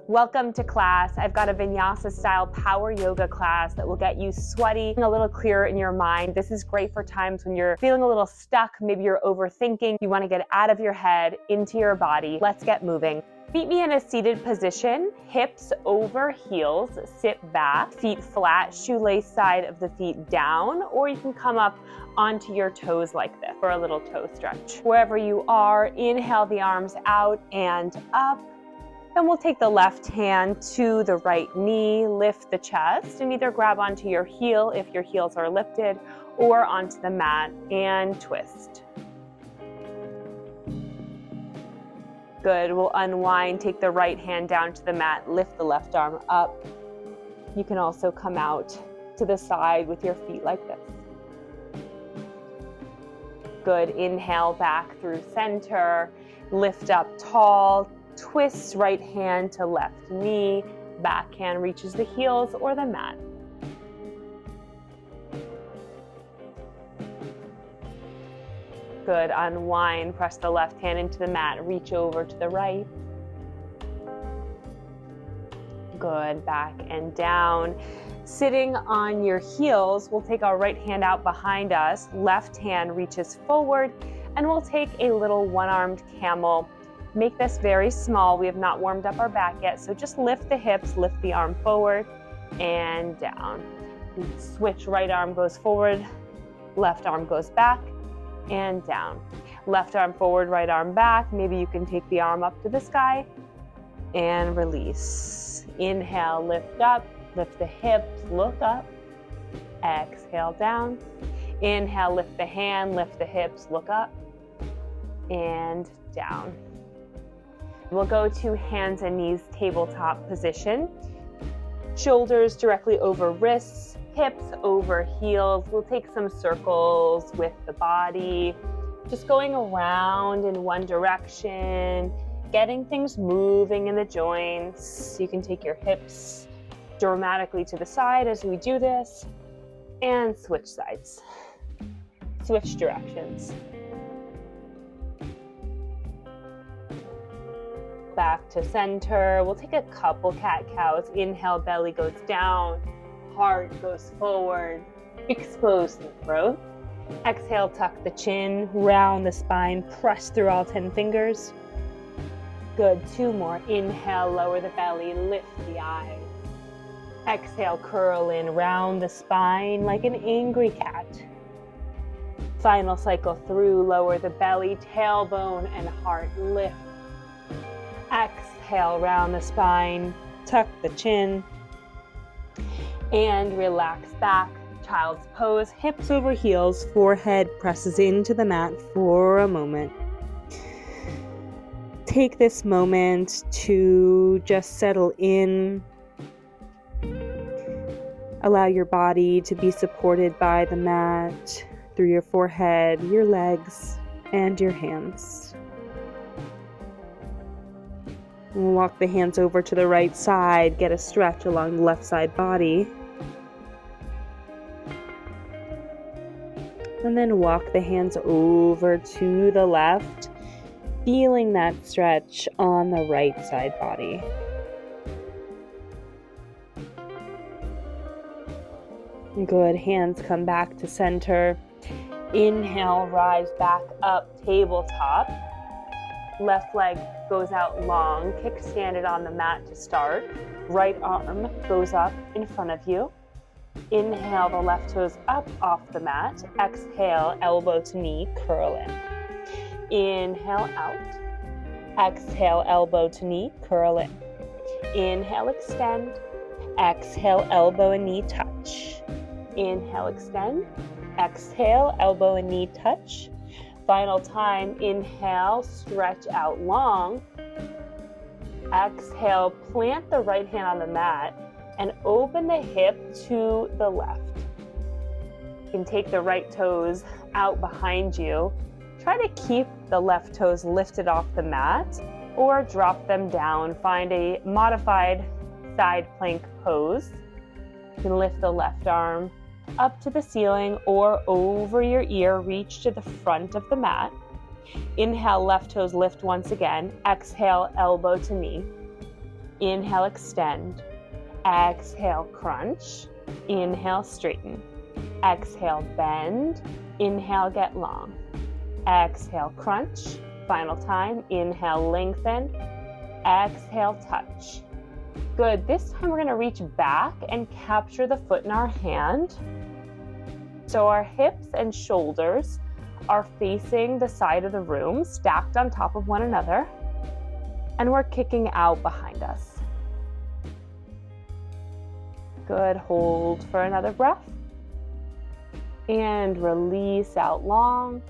Welcome to class. I've got a Vinyasa style power yoga class that will get you sweaty, a little clearer in your mind. This is great for times when you're feeling a little stuck, maybe you're overthinking, you want to get out of your head, into your body. Let's get moving. Meet me in a seated position, hips over heels, sit back, feet flat, shoelace side of the feet down, or you can come up onto your toes like this for a little toe stretch. Wherever you are, inhale the arms out and up. Then we'll take the left hand to the right knee, lift the chest, and either grab onto your heel if your heels are lifted, or onto the mat and twist. Good, we'll unwind, take the right hand down to the mat, lift the left arm up. You can also come out to the side with your feet like this. Good, inhale back through center, lift up tall, twist right hand to left knee, back hand reaches the heels or the mat. Good, unwind, press the left hand into the mat, reach over to the right. Good, back and down. Sitting on your heels, we'll take our right hand out behind us, left hand reaches forward, and we'll take a little one-armed camel. Make this very small. We have not warmed up our back yet, so just lift the hips, lift the arm forward and down. Switch, right arm goes forward, left arm goes back and down. Left arm forward, right arm back. Maybe you can take the arm up to the sky and release. Inhale, lift up, lift the hips, look up. Exhale, down. Inhale, lift the hand, lift the hips, look up and down. We'll go to hands and knees, tabletop position. Shoulders directly over wrists, hips over heels. We'll take some circles with the body, just going around in one direction, getting things moving in the joints. You can take your hips dramatically to the side as we do this, and switch sides, switch directions. Back to center. We'll take a couple cat-cows. Inhale, belly goes down, heart goes forward, expose the throat. Exhale, tuck the chin, round the spine, press through all 10 fingers. Good, 2 more. Inhale, lower the belly, lift the eyes. Exhale, curl in, round the spine like an angry cat. Final cycle through, lower the belly, tailbone and heart lift. Exhale, round the spine, tuck the chin, and relax back. Child's pose, hips over heels, forehead presses into the mat for a moment. Take this moment to just settle in. Allow your body to be supported by the mat through your forehead, your legs, and your hands. We'll walk the hands over to the right side, get a stretch along the left side body. And then walk the hands over to the left, feeling that stretch on the right side body. Good, hands come back to center. Inhale, rise back up, tabletop. Left leg goes out long, kickstand it on the mat to start. Right arm goes up in front of you. Inhale, the left toes up off the mat. Exhale, elbow to knee, curl in. Inhale, out. Exhale, elbow to knee, curl in. Inhale, extend. Exhale, elbow and knee touch. Inhale, extend. Exhale, elbow and knee touch. Final time, inhale, stretch out long. Exhale, plant the right hand on the mat and open the hip to the left. You can take the right toes out behind you. Try to keep the left toes lifted off the mat or drop them down. Find a modified side plank pose. You can lift the left arm up to the ceiling or over your ear, reach to the front of the mat. Inhale, left toes lift once again. Exhale, elbow to knee. Inhale, extend. Exhale, crunch. Inhale, straighten. Exhale, bend. Inhale, get long. Exhale, crunch. Final time. Inhale, lengthen. Exhale, touch. Good. This time we're going to reach back and capture the foot in our hand. So our hips and shoulders are facing the side of the room, stacked on top of one another, and we're kicking out behind us. Good. Hold for another breath. And release out long.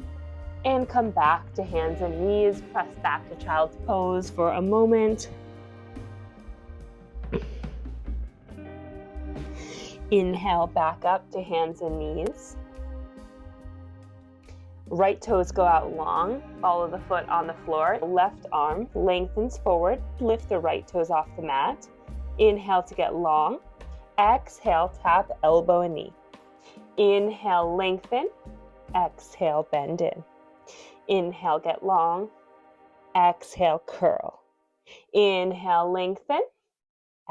And come back to hands and knees. Press back to child's pose for a moment. Inhale, back up to hands and knees. Right toes go out long. Follow the foot on the floor. Left arm lengthens forward. Lift the right toes off the mat. Inhale to get long. Exhale, tap elbow and knee. Inhale, lengthen. Exhale, bend in. Inhale, get long. Exhale, curl. Inhale, lengthen.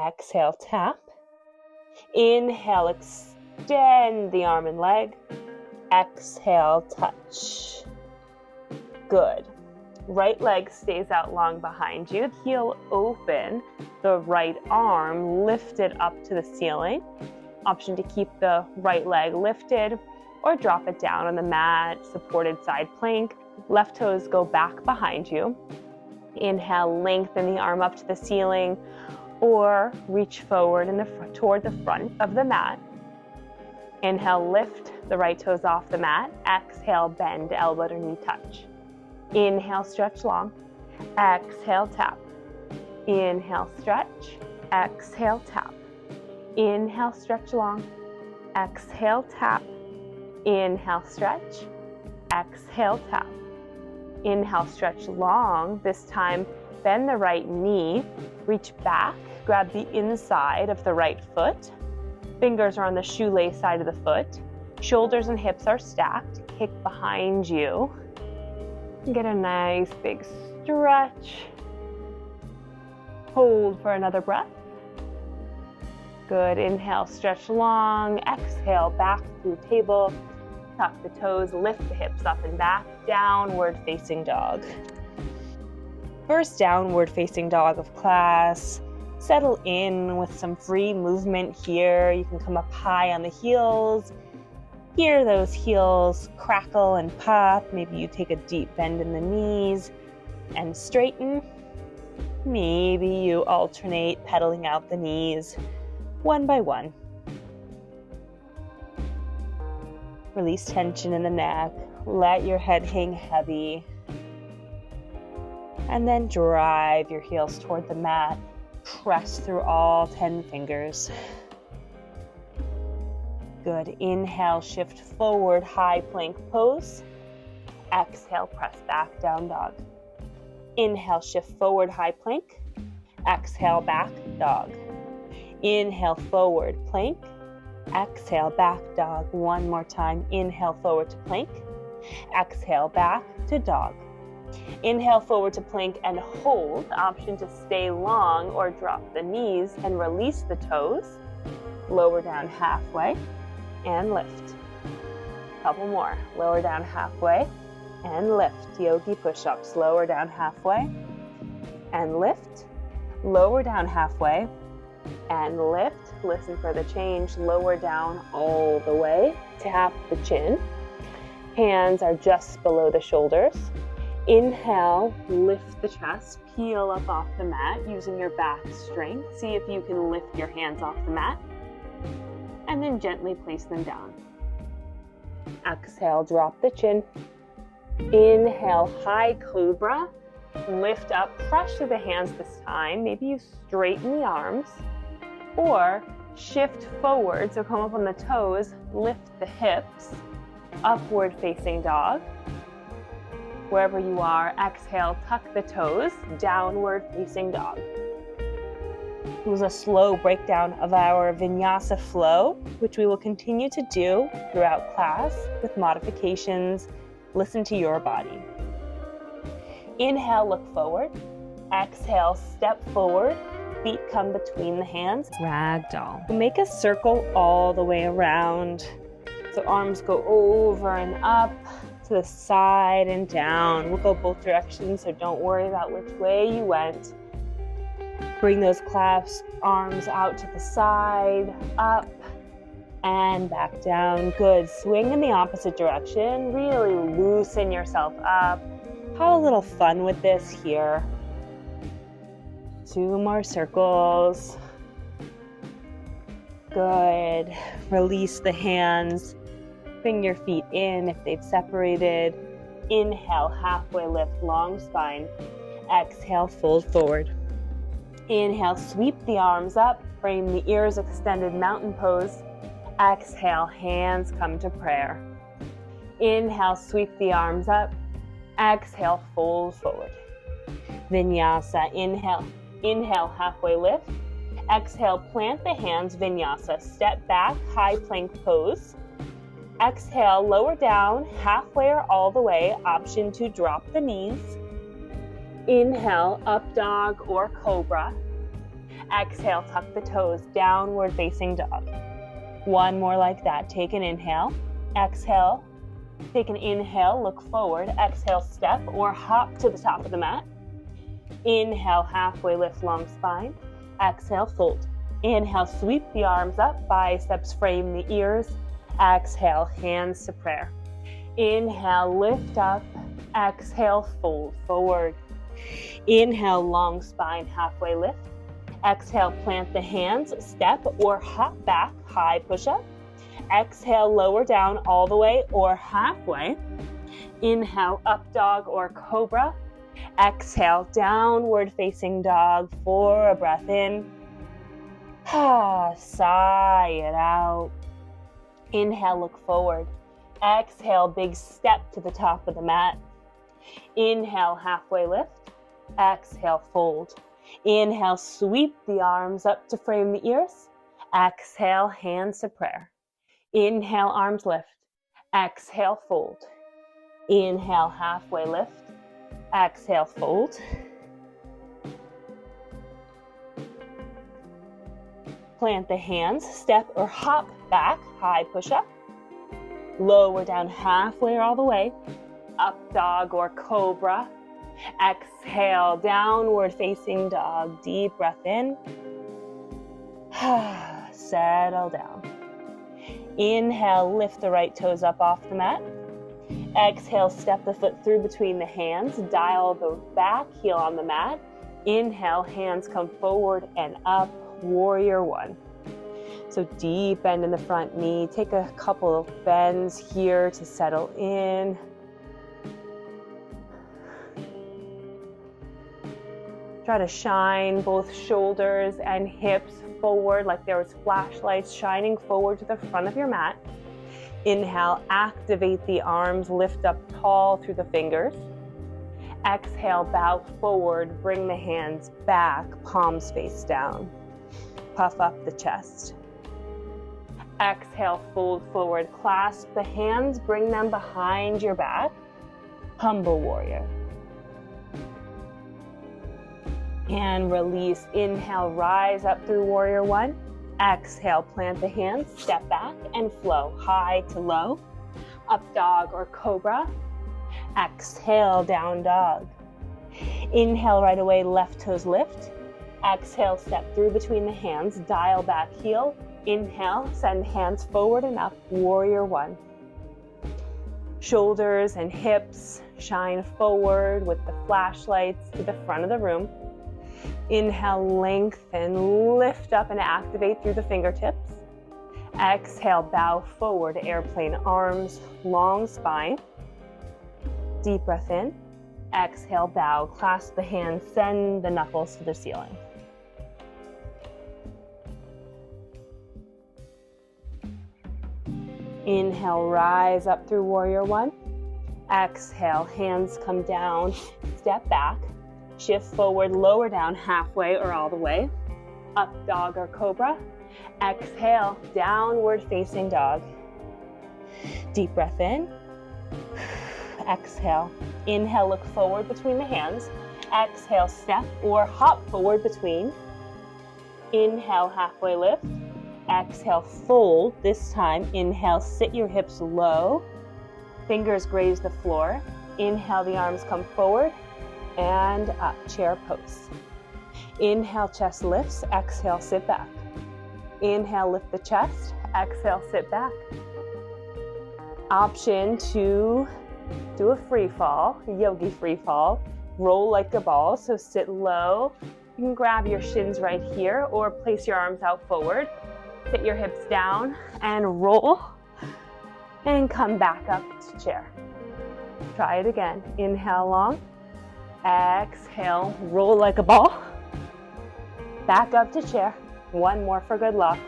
Exhale, tap. Inhale, extend the arm and leg. Exhale, touch. Good. Right leg stays out long behind you. Heel open. The right arm lifted up to the ceiling. Option to keep the right leg lifted or drop it down on the mat, supported side plank. Left toes go back behind you. Inhale, lengthen the arm up to the ceiling or reach forward toward the front of the mat. Inhale, lift the right toes off the mat. Exhale, bend elbow to knee touch. Inhale, stretch long. Exhale, tap. Inhale, stretch. Exhale, tap. Inhale, stretch long. Exhale, tap. Inhale, stretch. Exhale, tap. Inhale, stretch long. This time, bend the right knee. Reach back. Grab the inside of the right foot. Fingers are on the shoelace side of the foot. Shoulders and hips are stacked. Kick behind you. Get a nice big stretch. Hold for another breath. Good. Inhale, stretch long. Exhale, back through table. Tuck the toes, lift the hips up and back. Downward facing dog. First downward facing dog of class. Settle in with some free movement here. You can come up high on the heels. Hear those heels crackle and pop. Maybe you take a deep bend in the knees and straighten. Maybe you alternate pedaling out the knees one by one. Release tension in the neck. Let your head hang heavy. And then drive your heels toward the mat. Press through all 10 fingers. Good. Inhale, shift forward, high plank pose. Exhale, press back, down dog. Inhale, shift forward, high plank. Exhale, back, dog. Inhale, forward, plank. Exhale, back, dog. One more time. Inhale, forward to plank. Exhale, back to dog. Inhale, forward to plank and hold. Option to stay long or drop the knees and release the toes. Lower down halfway and lift. Couple more. Lower down halfway and lift. Yogi push-ups. Lower down halfway and lift. Lower down halfway and lift. Listen for the change. Lower down all the way. Tap the chin. Hands are just below the shoulders. Inhale, lift the chest, peel up off the mat using your back strength. See if you can lift your hands off the mat and then gently place them down. Exhale, drop the chin. Inhale, high cobra. Lift up, pressure the hands this time. Maybe you straighten the arms or shift forward. So come up on the toes, lift the hips, upward facing dog. Wherever you are, exhale, tuck the toes, downward facing dog. It was a slow breakdown of our Vinyasa flow, which we will continue to do throughout class with modifications. Listen to your body. Inhale, look forward. Exhale, step forward. feet come between the hands. Ragdoll. We'll make a circle all the way around. So arms go over and up, to the side and down. We'll go both directions, so don't worry about which way you went. Bring those clasped arms out to the side, up, and back down. Good. Swing in the opposite direction. Really loosen yourself up. Have a little fun with this here. 2 more circles. Good. Release the hands. Bring your feet in if they've separated. Inhale, halfway lift, long spine. Exhale, fold forward. Inhale, sweep the arms up. Frame the ears, extended mountain pose. Exhale, hands come to prayer. Inhale, sweep the arms up. Exhale, fold forward. Vinyasa, inhale, halfway lift. Exhale, plant the hands, Vinyasa. Step back, high plank pose. Exhale, lower down, halfway or all the way. Option to drop the knees. Inhale, up dog or cobra. Exhale, tuck the toes, downward facing dog. 1 more like that. Take an inhale. Exhale. Take an inhale, look forward. Exhale, step or hop to the top of the mat. Inhale, halfway lift, long spine. Exhale, fold. Inhale, sweep the arms up, biceps frame the ears. Exhale, hands to prayer. Inhale, lift up. Exhale, fold forward. Inhale, long spine, halfway lift. Exhale, plant the hands, step or hop back, high push-up. Exhale, lower down all the way or halfway. Inhale, up dog or cobra. Exhale, downward facing dog for a breath in. Sigh it out. Inhale, look forward. Exhale, big step to the top of the mat. Inhale, halfway lift. Exhale, fold. Inhale, sweep the arms up to frame the ears. Exhale, hands to prayer. Inhale, arms lift. Exhale, fold. Inhale, halfway lift. Exhale, fold. Plant the hands, step or hop back, high push-up. Lower down halfway or all the way. Up dog or cobra. Exhale, downward facing dog. Deep breath in. Settle down. Inhale, lift the right toes up off the mat. Exhale, step the foot through between the hands. Dial the back heel on the mat. Inhale, hands come forward and up. Warrior 1. So deep bend in the front knee. Take a couple of bends here to settle in. Try to shine both shoulders and hips forward like there was flashlights shining forward to the front of your mat. Inhale, activate the arms, lift up tall through the fingers. Exhale, bow forward, bring the hands back, palms face down. Puff up the chest. Exhale, fold forward, clasp the hands, bring them behind your back. Humble warrior. And release. Inhale, rise up through warrior 1. Exhale, plant the hands, step back and flow. High to low. Up dog or cobra. Exhale, down dog. Inhale, right away, left toes lift. Exhale, step through between the hands, dial back heel. Inhale, send hands forward and up, warrior 1. Shoulders and hips shine forward with the flashlights to the front of the room. Inhale, lengthen, lift up and activate through the fingertips. Exhale, bow forward, airplane arms, long spine. Deep breath in. Exhale, bow, clasp the hands, send the knuckles to the ceiling. Inhale, rise up through warrior 1. Exhale, hands come down, step back, shift forward, lower down halfway or all the way. Up dog or cobra. Exhale, downward facing dog. Deep breath in. Exhale. Inhale, look forward between the hands. Exhale, step or hop forward between. Inhale, halfway lift. Exhale, fold. This time, inhale, sit your hips low. Fingers graze the floor. Inhale, the arms come forward and up, chair pose. Inhale, chest lifts. Exhale, sit back. Inhale, lift the chest. Exhale, sit back. Option to do a free fall, yogi free fall. Roll like a ball, so sit low. You can grab your shins right here or place your arms out forward. Sit your hips down and roll and come back up to chair. Try it again. Inhale long. Exhale, roll like a ball. Back up to chair. One more for good luck.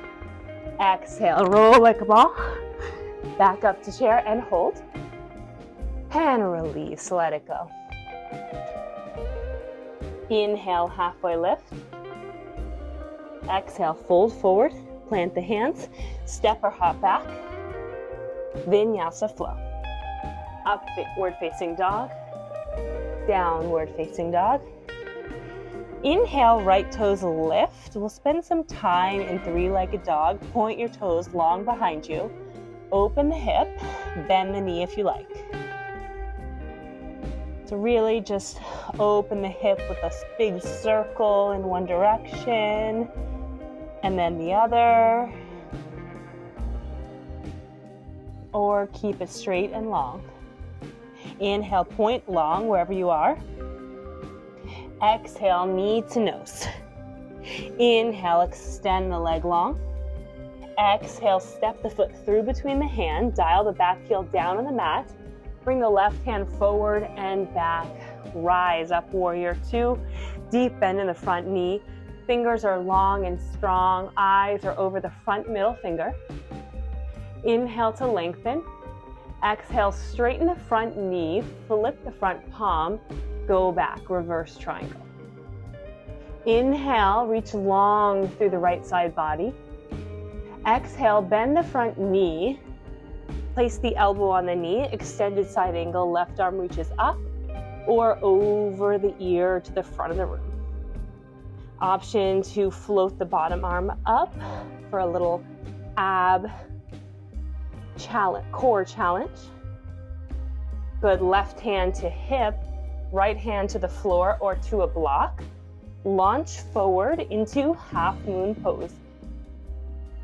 Exhale, roll like a ball. Back up to chair and hold. And release, let it go. Inhale, halfway lift. Exhale, fold forward. Plant the hands. Step or hop back. Vinyasa flow. Upward facing dog. Downward facing dog. Inhale, right toes lift. We'll spend some time in three-legged dog. Point your toes long behind you. Open the hip, bend the knee if you like. So really just open the hip with a big circle in one direction and then the other. Or keep it straight and long. Inhale, point long wherever you are. Exhale, knee to nose. Inhale, extend the leg long. Exhale, step the foot through between the hands. Dial the back heel down on the mat. Bring the left hand forward and back. Rise up, warrior two. Deep bend in the front knee. Fingers are long and strong. Eyes are over the front middle finger. Inhale to lengthen. Exhale, straighten the front knee. Flip the front palm. Go back, reverse triangle. Inhale, reach long through the right side body. Exhale, bend the front knee. Place the elbow on the knee, extended side angle, left arm reaches up or over the ear to the front of the room. Option to float the bottom arm up for a little ab challenge, core challenge. Good, left hand to hip, right hand to the floor or to a block. Launch forward into half moon pose.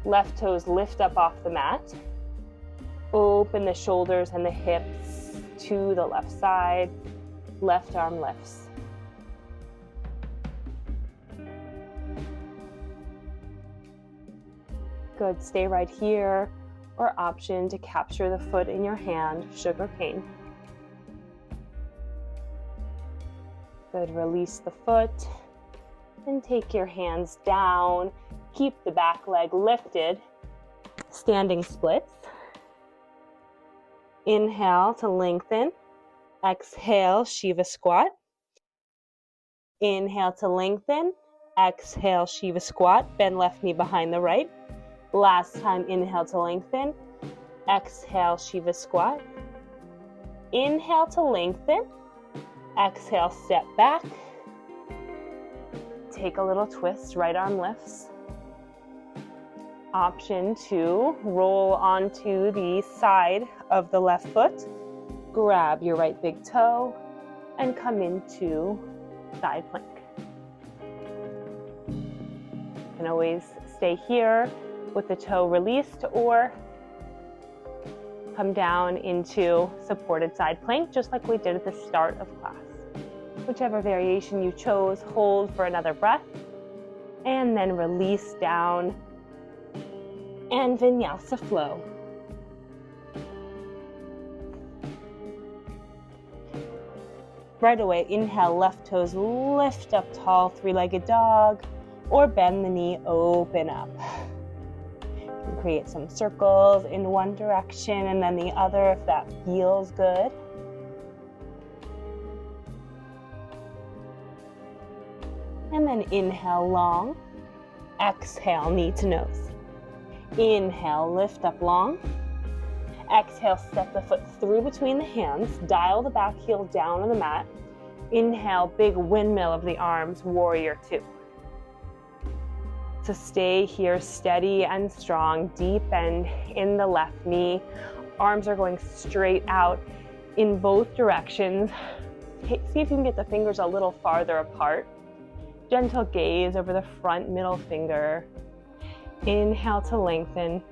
Left toes lift up off the mat. Open the shoulders and the hips to the left side. Left arm lifts. Good, stay right here, or option to capture the foot in your hand, sugar cane. Good, release the foot and take your hands down. Keep the back leg lifted, standing splits. Inhale to lengthen. Exhale, Shiva squat. Inhale to lengthen. Exhale, Shiva squat. Bend left knee behind the right. Last time, inhale to lengthen. Exhale, Shiva squat. Inhale to lengthen. Exhale, step back. Take a little twist, right arm lifts. Option to roll onto the side of the left foot. Grab your right big toe and come into side plank. You can always stay here with the toe released or come down into supported side plank, just like we did at the start of class. Whichever variation you chose, hold for another breath and then release down and Vinyasa flow. Right away, inhale, left toes lift up tall, three-legged dog, or bend the knee, open up. You can create some circles in one direction and then the other if that feels good. And then inhale long, exhale, knee to nose. Inhale, lift up long. Exhale, step the foot through between the hands. Dial the back heel down on the mat. Inhale, big windmill of the arms, warrior two. So stay here steady and strong, deep bend in the left knee. Arms are going straight out in both directions. See if you can get the fingers a little farther apart. Gentle gaze over the front middle finger. Inhale to lengthen.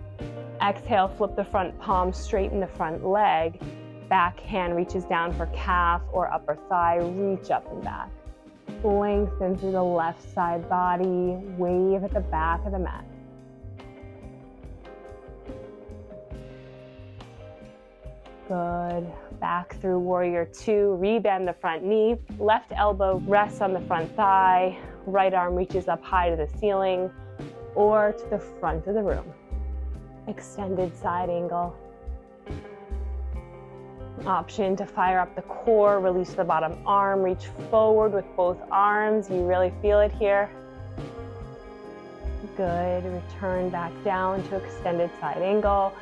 Exhale, flip the front palm, straighten the front leg. Back hand reaches down for calf or upper thigh, reach up and back. Lengthen through the left side body, wave at the back of the mat. Good. Back through warrior two, rebend the front knee, left elbow rests on the front thigh, right arm reaches up high to the ceiling or to the front of the room. Extended side angle. Option to fire up the core, release the bottom arm, reach forward with both arms. You really feel it here. Good. Return back down to extended side angle.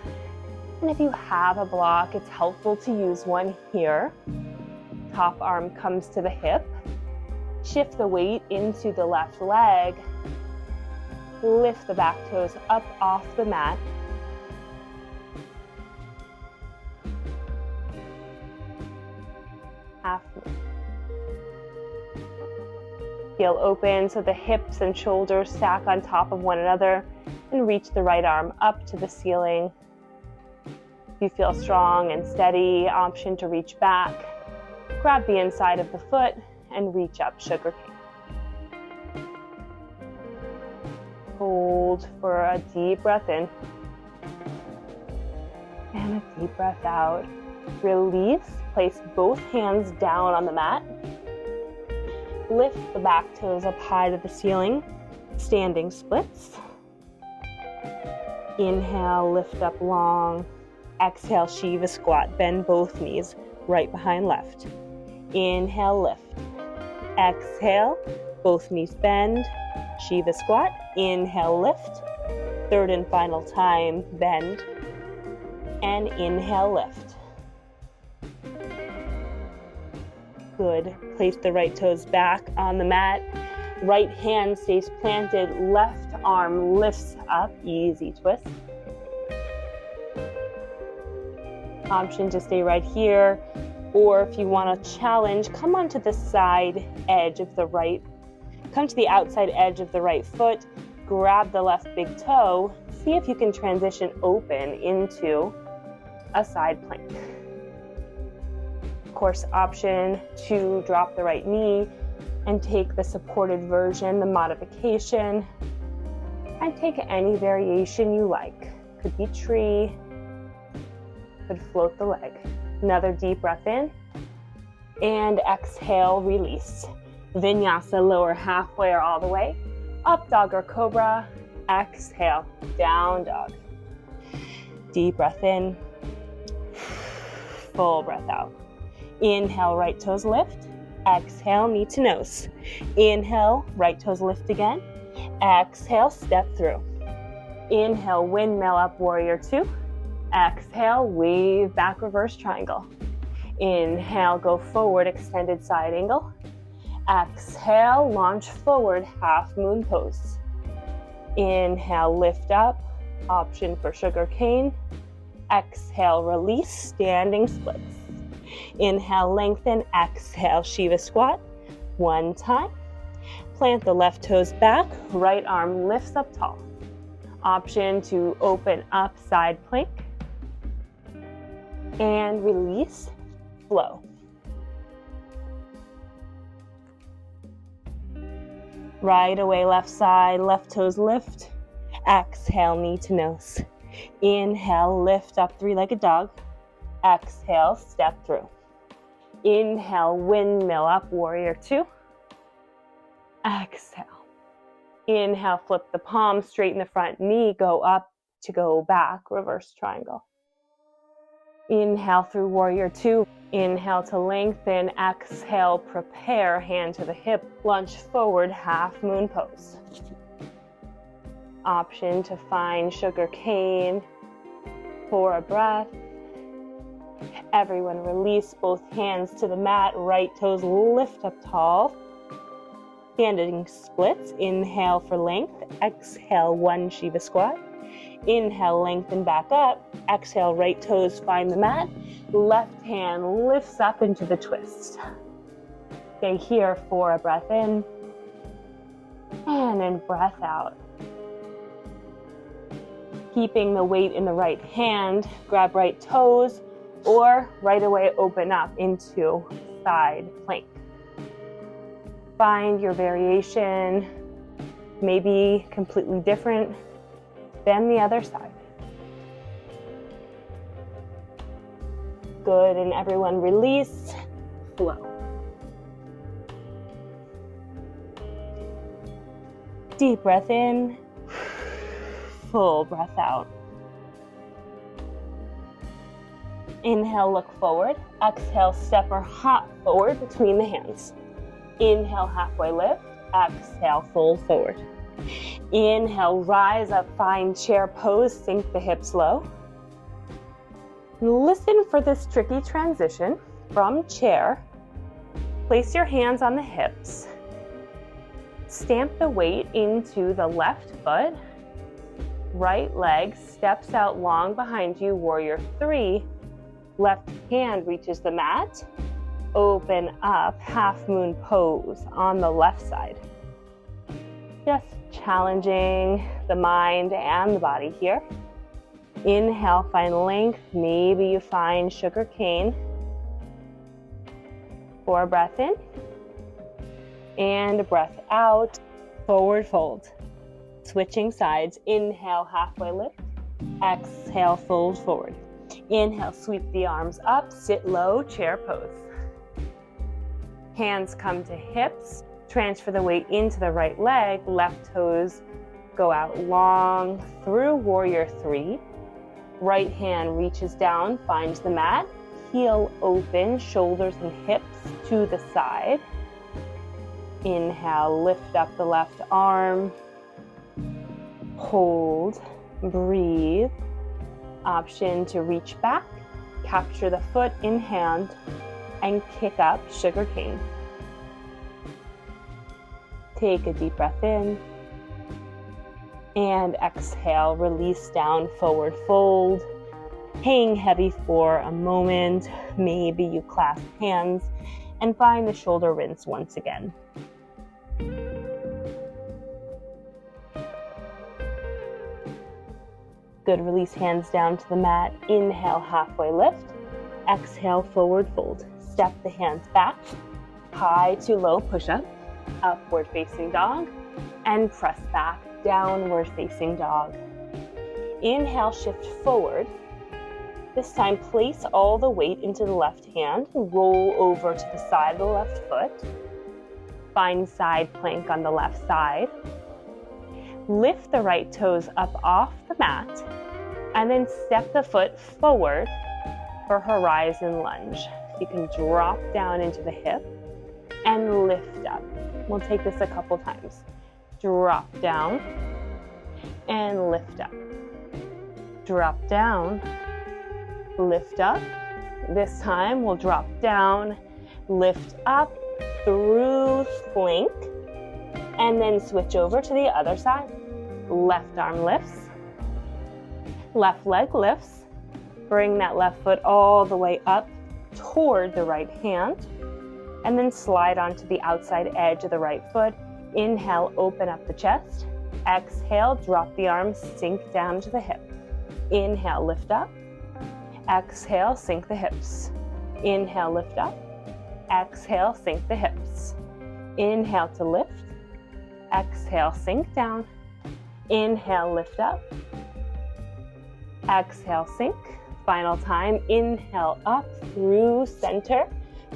And if you have a block, it's helpful to use one here. Top arm comes to the hip. Shift the weight into the left leg. Lift the back toes up off the mat. Half move. Heel open so the hips and shoulders stack on top of one another, and reach the right arm up to the ceiling. If you feel strong and steady, option to reach back. Grab the inside of the foot and reach up, sugar cane. Hold for a deep breath in and a deep breath out. Release. Place both hands down on the mat. Lift the back toes up high to the ceiling. Standing splits. Inhale, lift up long. Exhale, Shiva squat. Bend both knees, right behind left. Inhale, lift. Exhale, both knees bend. Shiva squat. Inhale, lift. Third and final time, bend. And inhale, lift. Good. Place the right toes back on the mat. Right hand stays planted. Left arm lifts up. Easy twist. Option to stay right here. Or if you want to challenge, come onto the side edge of the right. Come to the outside edge of the right foot. Grab the left big toe. See if you can transition open into a side plank. Of course, option to drop the right knee and take the supported version, the modification, and take any variation you like. Could be tree, could float the leg. Another deep breath in, and exhale, release. Vinyasa, lower halfway or all the way. Up dog or cobra, exhale, down dog. Deep breath in, full breath out. Inhale, right toes lift. Exhale, knee to nose. Inhale, right toes lift again. Exhale, step through. Inhale, windmill up, warrior two. Exhale, wave back, reverse triangle. Inhale, go forward, extended side angle. Exhale, launch forward, half moon pose. Inhale, lift up, option for sugar cane. Exhale, release, standing splits. Inhale, lengthen. Exhale, Shiva squat. One time. Plant the left toes back. Right arm lifts up tall. Option to open up side plank. And release, flow. Right away, left side, left toes lift. Exhale, knee to nose. Inhale, lift up, three-legged dog. Exhale, step through. Inhale, windmill up, warrior two. Exhale. Inhale, flip the palm, straighten the front knee, go up to go back, reverse triangle. Inhale through warrior two. Inhale to lengthen. Exhale, prepare, hand to the hip, lunge forward, half moon pose. Option to find sugar cane for a breath. Everyone release both hands to the mat, right toes lift up tall. Standing splits. Inhale for length. Exhale, 1 Shiva squat. Inhale, lengthen back up. Exhale, right toes find the mat. Left hand lifts up into the twist. Stay here for a breath in. And then breath out. Keeping the weight in the right hand, grab right toes, or right away open up into side plank. Find your variation, maybe completely different than the other side. Good, and everyone release, flow. Deep breath in. Full breath out. Inhale, look forward. Exhale, step or hop forward between the hands. Inhale, halfway lift. Exhale, fold forward. Inhale, rise up, find chair pose, sink the hips low. Listen for this tricky transition from chair. Place your hands on the hips. Stamp the weight into the left foot. Right leg steps out long behind you, warrior 3. Left hand reaches the mat. Open up, half moon pose on the left side. Just challenging the mind and the body here. Inhale, find length. Maybe you find sugar cane. For a breath in. And a breath out, forward fold. Switching sides, inhale, halfway lift. Exhale, fold forward. Inhale, sweep the arms up, sit low, chair pose. Hands come to hips, transfer the weight into the right leg, left toes go out long through warrior 3. Right hand reaches down, finds the mat, heel open, shoulders and hips to the side. Inhale, lift up the left arm. Hold, breathe. Option to reach back, capture the foot in hand, and kick up, sugar cane. Take a deep breath in. And exhale, release down, forward fold. Hang heavy for a moment. Maybe you clasp hands and find the shoulder rinse once again. Good, release hands down to the mat. Inhale, halfway lift. Exhale, forward fold. Step the hands back. High to low push-up. Upward facing dog. And press back, downward facing dog. Inhale, shift forward. This time, place all the weight into the left hand. Roll over to the side of the left foot. Find side plank on the left side. Lift the right toes up off the mat, and then step the foot forward for horizon lunge. You can drop down into the hip and lift up. We'll take this a couple times. Drop down and lift up. Drop down, lift up. This time we'll drop down, lift up through plank, and then switch over to the other side. Left arm lifts, left leg lifts. Bring that left foot all the way up toward the right hand, and then slide onto the outside edge of the right foot. Inhale, open up the chest. Exhale, drop the arms, sink down to the hip. Inhale, lift up. Exhale, sink the hips. Inhale, lift up. Exhale, sink the hips. Inhale to lift. Exhale, sink down. Inhale, lift up. Exhale, sink. Final time, inhale up through center.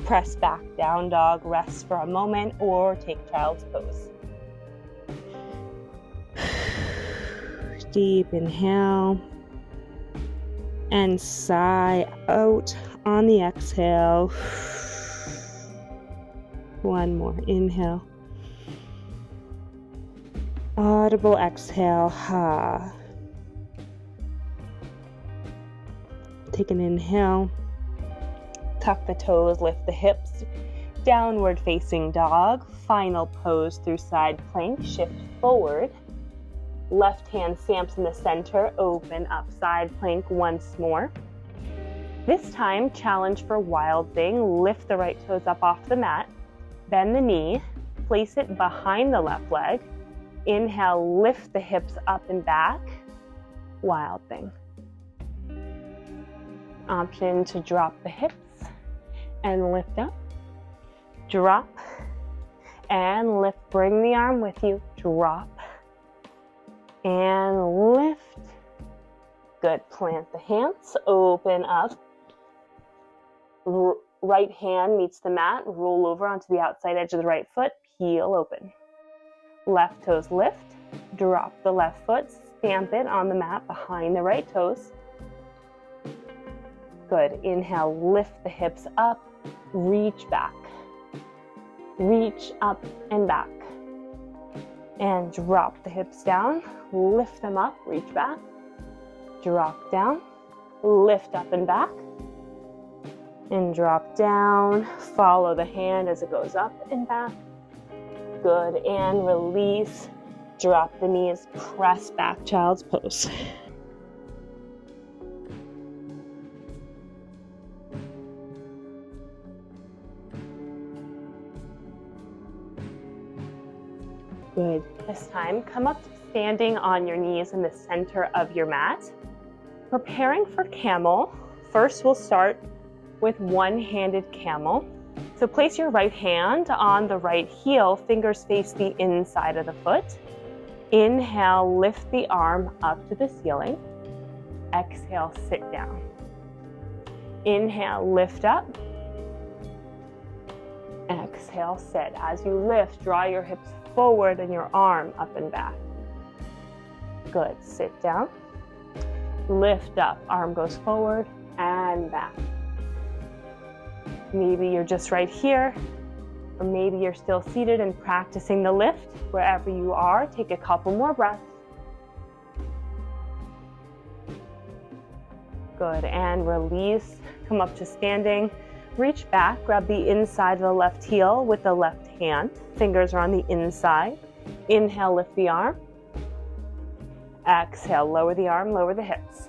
Press back, down dog, rest for a moment, or take child's pose. Deep inhale. And sigh out on the exhale. One more, inhale. Audible exhale, ha. Take an inhale. Tuck the toes, lift the hips. downward facing dog. Final pose through side plank, shift forward. Left hand stamps in the center, open up side plank once more. This time, challenge for wild thing. Lift the right toes up off the mat. Bend the knee, place it behind the left leg. Inhale, lift the hips up and back. Wild thing. Option to drop the hips and lift up. Drop and lift. Bring the arm with you. Drop and lift. Good. Plant the hands. Open up. Right hand meets the mat. Roll over onto the outside edge of the right foot. Heel open. Left toes lift. Drop the left foot. Stamp it on the mat behind the right toes. Good. Inhale, lift the hips up. Reach back. Reach up and back. And drop the hips down. Lift them up. Reach back. Drop down. Lift up and back. And drop down. Follow the hand as it goes up and back. Good. And release. Drop the knees. Press back, child's pose. Good. This time, come up to standing on your knees in the center of your mat. Preparing for camel. First, we'll start with one-handed camel. So place your right hand on the right heel, fingers face the inside of the foot. Inhale, lift the arm up to the ceiling. Exhale, sit down. Inhale, lift up. Exhale, sit. As you lift, draw your hips forward and your arm up and back. Good. Sit down. Lift up. Arm goes forward and back. Maybe you're just right here, or maybe you're still seated and practicing the lift. Wherever you are, take a couple more breaths. Good. And release. Come up to standing. Reach back. Grab the inside of the left heel with the left hand. Fingers are on the inside. Inhale, lift the arm. Exhale, lower the arm, lower the hips.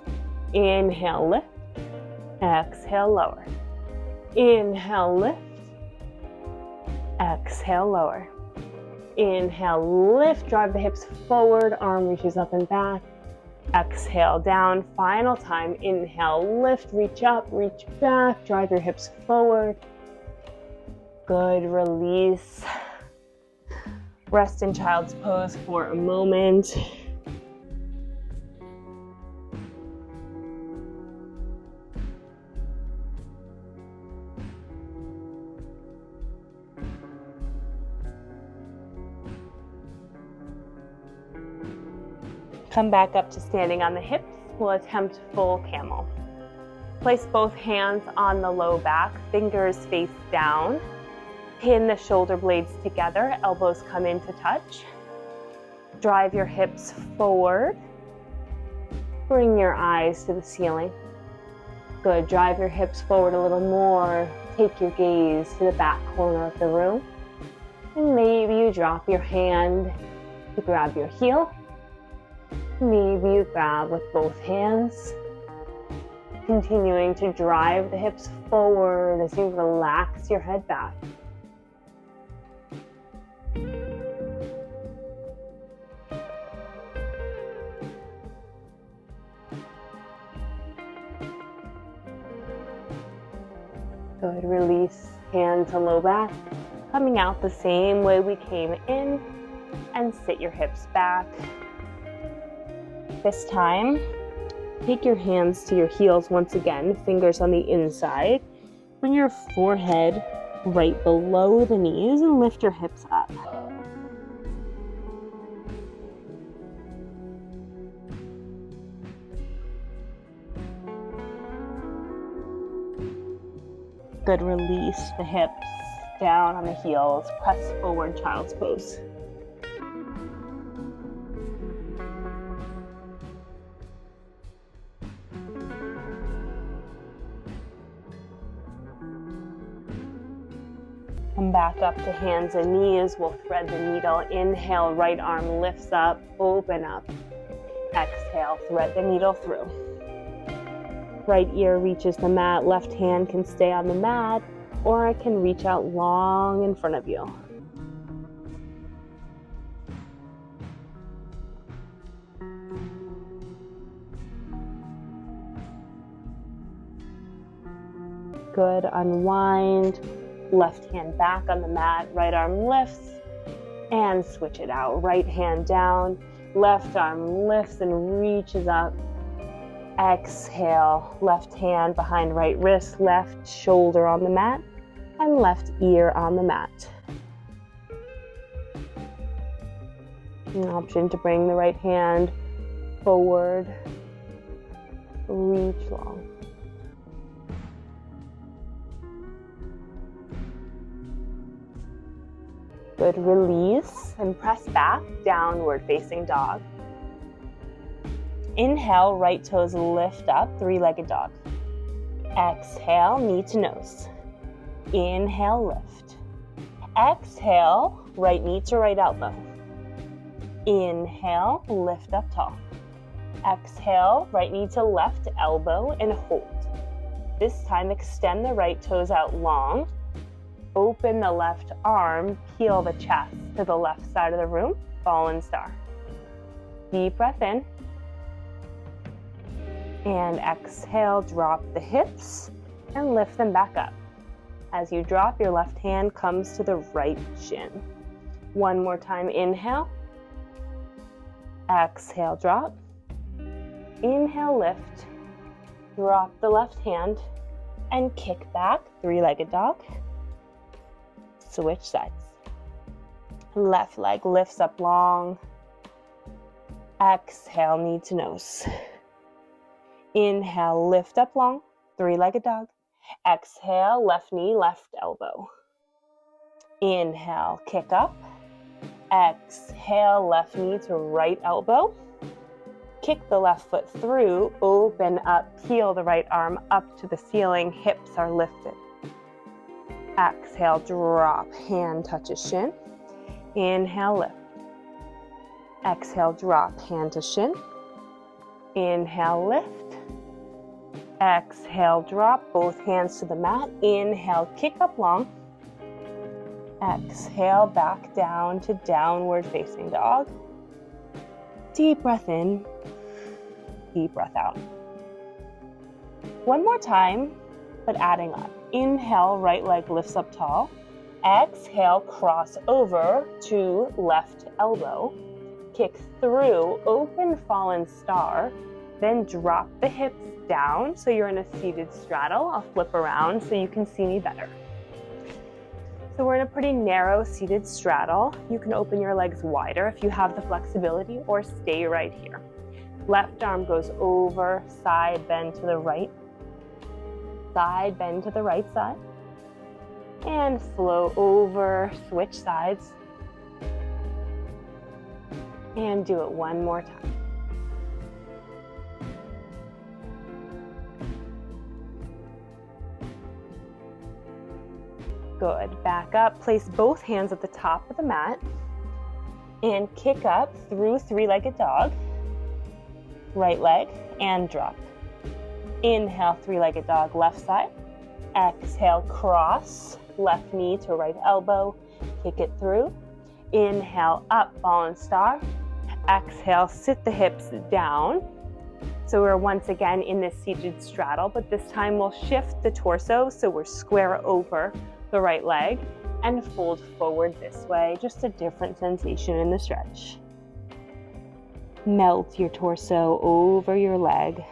Inhale, lift. Exhale, lower. Inhale, lift. Exhale, lower. Inhale, lift. Drive the hips forward. Arm reaches up and back. Exhale, down. Final time. Inhale, lift. Reach up, reach back. Drive your hips forward. Good. Release. Rest in child's pose for a moment. Come back up to standing on the hips. We'll attempt full camel. Place both hands on the low back, fingers face down. Pin the shoulder blades together, elbows come in to touch. Drive your hips forward. Bring your eyes to the ceiling. Good. Drive your hips forward a little more. Take your gaze to the back corner of the room. And maybe you drop your hand to grab your heel. Maybe you grab with both hands. Continuing to drive the hips forward as you relax your head back. Good. Release hand to low back. Coming out the same way we came in, and sit your hips back. This time, take your hands to your heels once again, fingers on the inside. Bring your forehead right below the knees and lift your hips up. Good. Release the hips down on the heels. Press forward, child's pose. Come back up to hands and knees. We'll thread the needle. Inhale, right arm lifts up, open up. Exhale, thread the needle through. Right ear reaches the mat, left hand can stay on the mat, or I can reach out long in front of you. Good, unwind. Left hand back on the mat, right arm lifts, and switch it out. Right hand down, left arm lifts and reaches up. Exhale, left hand behind right wrist, left shoulder on the mat, and left ear on the mat. An option to bring the right hand forward, reach long. Good, release and press back, downward facing dog. Inhale, right toes lift up, three-legged dog. Exhale, knee to nose. Inhale, lift. Exhale, right knee to right elbow. Inhale, lift up tall. Exhale, right knee to left elbow and hold. This time, extend the right toes out long. Open the left arm, peel the chest to the left side of the room, fallen star. Deep breath in. And exhale, drop the hips and lift them back up. As you drop, your left hand comes to the right shin. One more time, inhale. Exhale, drop. Inhale, lift. Drop the left hand and kick back, three-legged dog. Switch sides. Left leg lifts up long. Exhale, knee to nose. Inhale, lift up long, three-legged dog. Exhale, left knee, left elbow. Inhale, kick up. Exhale, left knee to right elbow. Kick the left foot through, open up, peel the right arm up to the ceiling, hips are lifted. Exhale, drop, hand touches shin. Inhale, lift. Exhale, drop, hand to shin. Inhale, lift. Exhale, drop, both hands to the mat. Inhale, kick up long. Exhale, back down to downward facing dog. Deep breath in, deep breath out. One more time, but adding on. Inhale, right leg lifts up tall. Exhale, cross over to left elbow. Kick through, open fallen star. Then drop the hips down so you're in a seated straddle. I'll flip around so you can see me better. So we're in a pretty narrow seated straddle. You can open your legs wider if you have the flexibility, or stay right here. Left arm goes over, side bend to the right. Side bend to the right side. And flow over, switch sides. And do it one more time. Good, back up, place both hands at the top of the mat and kick up through three-legged dog, right leg, and drop. Inhale, three-legged dog, left side. Exhale, cross, left knee to right elbow, kick it through. Inhale, up, fallen star. Exhale, sit the hips down. So we're once again in this seated straddle, but this time we'll shift the torso so we're square over the right leg and fold forward this way. Just a different sensation in the stretch. Melt your torso over your leg.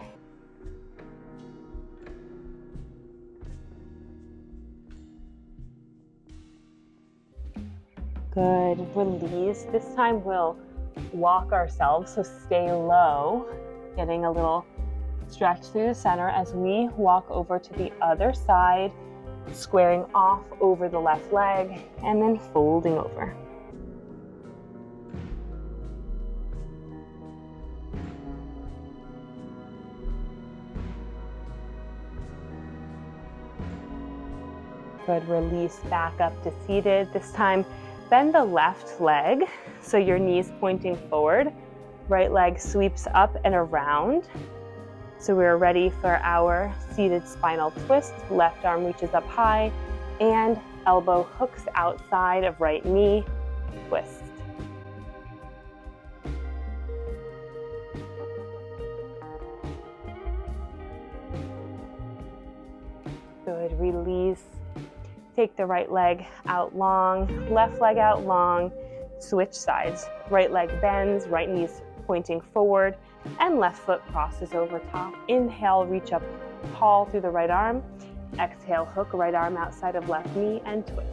Good, release. This time we'll walk ourselves, so stay low, getting a little stretch through the center as we walk over to the other side, squaring off over the left leg, and then folding over. Good, release back up to seated. This time, bend the left leg so your knees pointing forward. Right leg sweeps up and around. So we're ready for our seated spinal twist. Left arm reaches up high and elbow hooks outside of right knee, twist. Good, release. Take the right leg out long, left leg out long, switch sides. Right leg bends, right knee's pointing forward, and left foot crosses over top. Inhale, reach up tall through the right arm. Exhale, hook right arm outside of left knee and twist.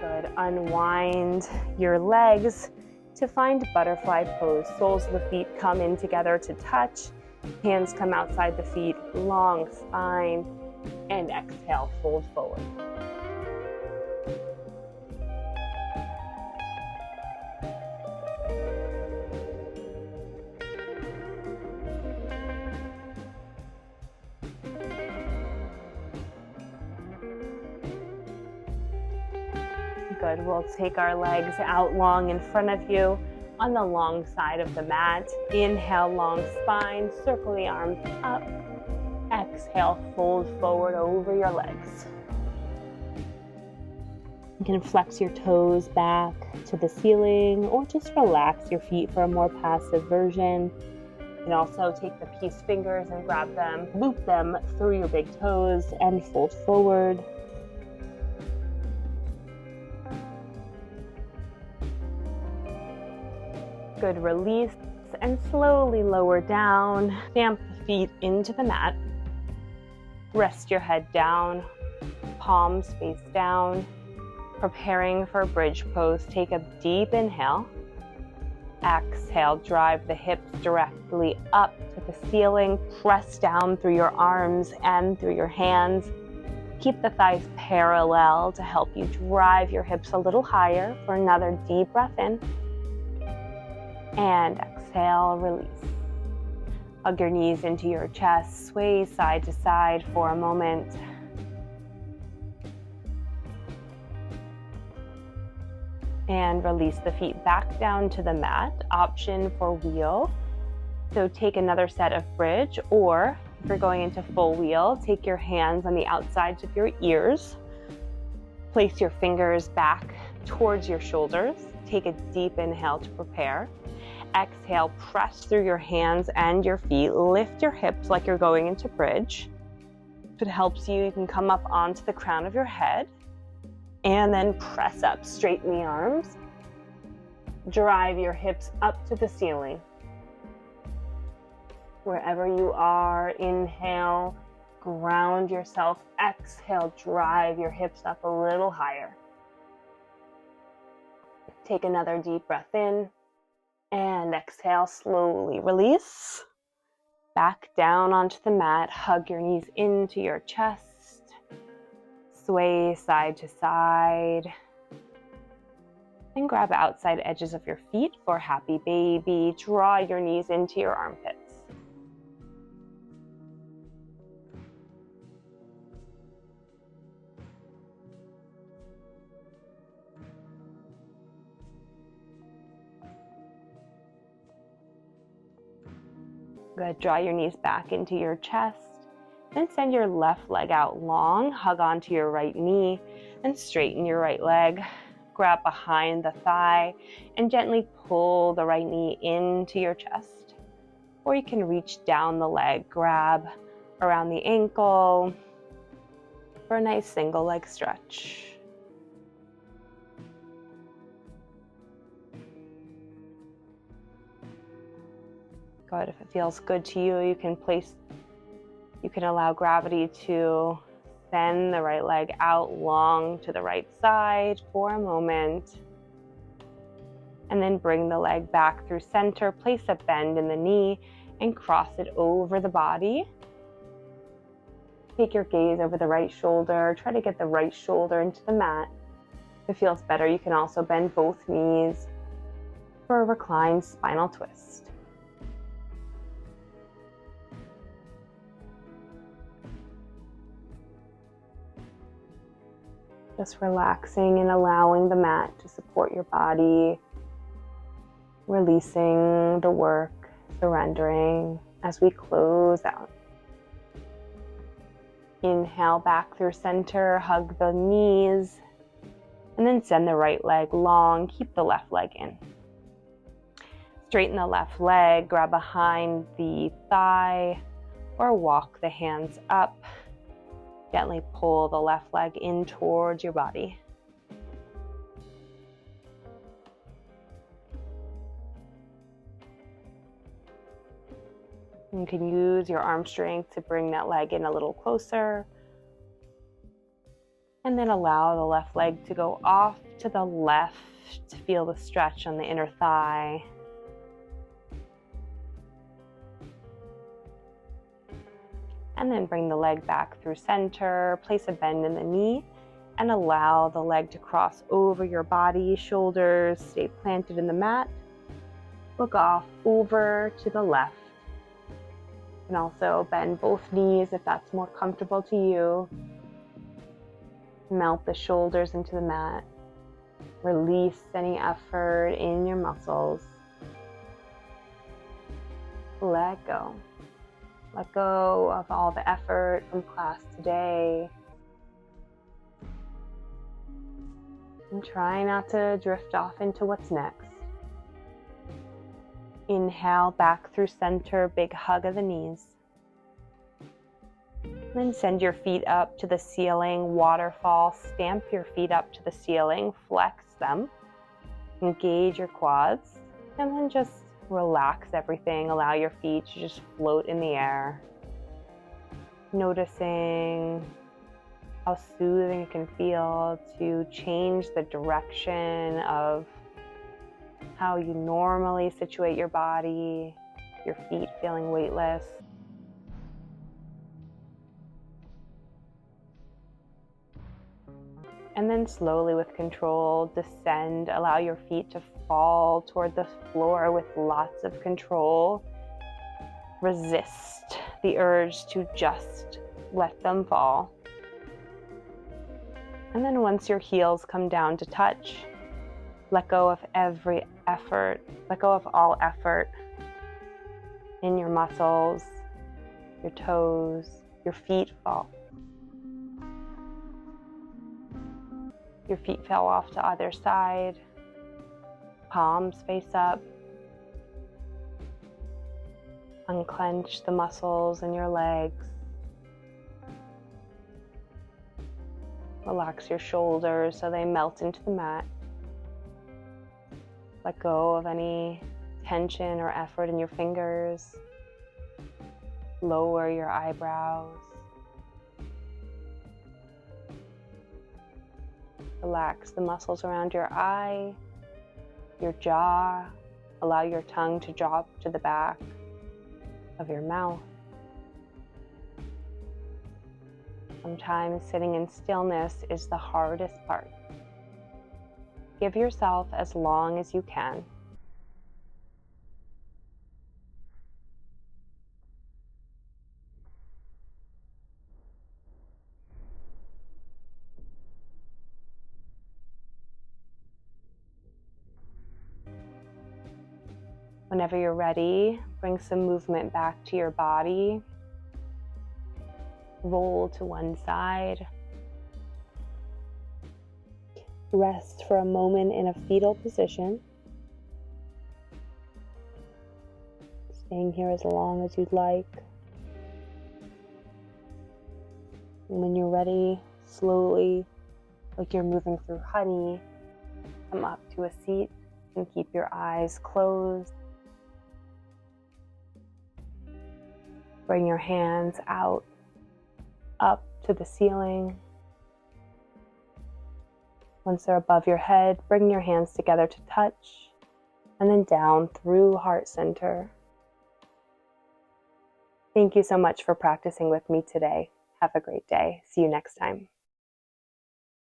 Good, unwind your legs to find butterfly pose. Soles of the feet come in together to touch. Hands come outside the feet, long spine, and exhale, fold forward. Good, we'll take our legs out long in front of you on the long side of the mat. Inhale, long spine, circle the arms up. Exhale, fold forward over your legs. You can flex your toes back to the ceiling or just relax your feet for a more passive version. You can also take the peace fingers and grab them, loop them through your big toes and fold forward. Good, release and slowly lower down. Stamp the feet into the mat. Rest your head down, palms face down. Preparing for bridge pose, take a deep inhale. Exhale, drive the hips directly up to the ceiling. Press down through your arms and through your hands. Keep the thighs parallel to help you drive your hips a little higher for another deep breath in. And exhale, release. Hug your knees into your chest, sway side to side for a moment. And release the feet back down to the mat. Option for wheel. So take another set of bridge, or if you're going into full wheel, take your hands on the outsides of your ears. Place your fingers back towards your shoulders. Take a deep inhale to prepare. Exhale, press through your hands and your feet. Lift your hips like you're going into bridge. If it helps you, you can come up onto the crown of your head and then press up. Straighten the arms. Drive your hips up to the ceiling. Wherever you are, inhale, ground yourself. Exhale, drive your hips up a little higher. Take another deep breath in. And exhale, slowly release. Back down onto the mat. Hug your knees into your chest. Sway side to side. And grab outside edges of your feet for happy baby. Draw your knees into your armpits. Good, draw your knees back into your chest. Then send your left leg out long, hug onto your right knee, and straighten your right leg. Grab behind the thigh and gently pull the right knee into your chest. Or you can reach down the leg, grab around the ankle for a nice single leg stretch. Good. If it feels good to you, you can allow gravity to send the right leg out long to the right side for a moment. And then bring the leg back through center, place a bend in the knee, and cross it over the body. Take your gaze over the right shoulder. Try to get the right shoulder into the mat. If it feels better, you can also bend both knees for a reclined spinal twist. Just relaxing and allowing the mat to support your body, releasing the work, surrendering as we close out. Inhale back through center, hug the knees, and then send the right leg long, keep the left leg in. Straighten the left leg, grab behind the thigh, or walk the hands up. Gently pull the left leg in towards your body. You can use your arm strength to bring that leg in a little closer. And then allow the left leg to go off to the left. Feel the stretch on the inner thigh. And then bring the leg back through center, place a bend in the knee, and allow the leg to cross over your body, shoulders stay planted in the mat. Look off over to the left. You can also bend both knees if that's more comfortable to you. Melt the shoulders into the mat. Release any effort in your muscles. Let go. Let go of all the effort from class today. And try not to drift off into what's next. Inhale back through center, big hug of the knees. Then send your feet up to the ceiling, waterfall. Stamp your feet up to the ceiling, flex them. Engage your quads, and then just relax everything. Allow your feet to just float in the air. Noticing how soothing it can feel to change the direction of how you normally situate your body, your feet feeling weightless. And then slowly with control, descend. Allow your feet to fall toward the floor with lots of control. Resist the urge to just let them fall. And then once your heels come down to touch, let go of every effort. Let go of all effort in your muscles, your toes, your feet fall. Your feet fell off to either side. Palms face up. Unclench the muscles in your legs. Relax your shoulders so they melt into the mat. Let go of any tension or effort in your fingers. Lower your eyebrows. Relax the muscles around your eye, your jaw. Allow your tongue to drop to the back of your mouth. Sometimes sitting in stillness is the hardest part. Give yourself as long as you can. Whenever you're ready, bring some movement back to your body. Roll to one side. Rest for a moment in a fetal position. Staying here as long as you'd like. And when you're ready, slowly, like you're moving through honey, come up to a seat and keep your eyes closed. Bring your hands out, up to the ceiling. Once they're above your head, bring your hands together to touch, and then down through heart center. Thank you so much for practicing with me today. Have a great day. See you next time.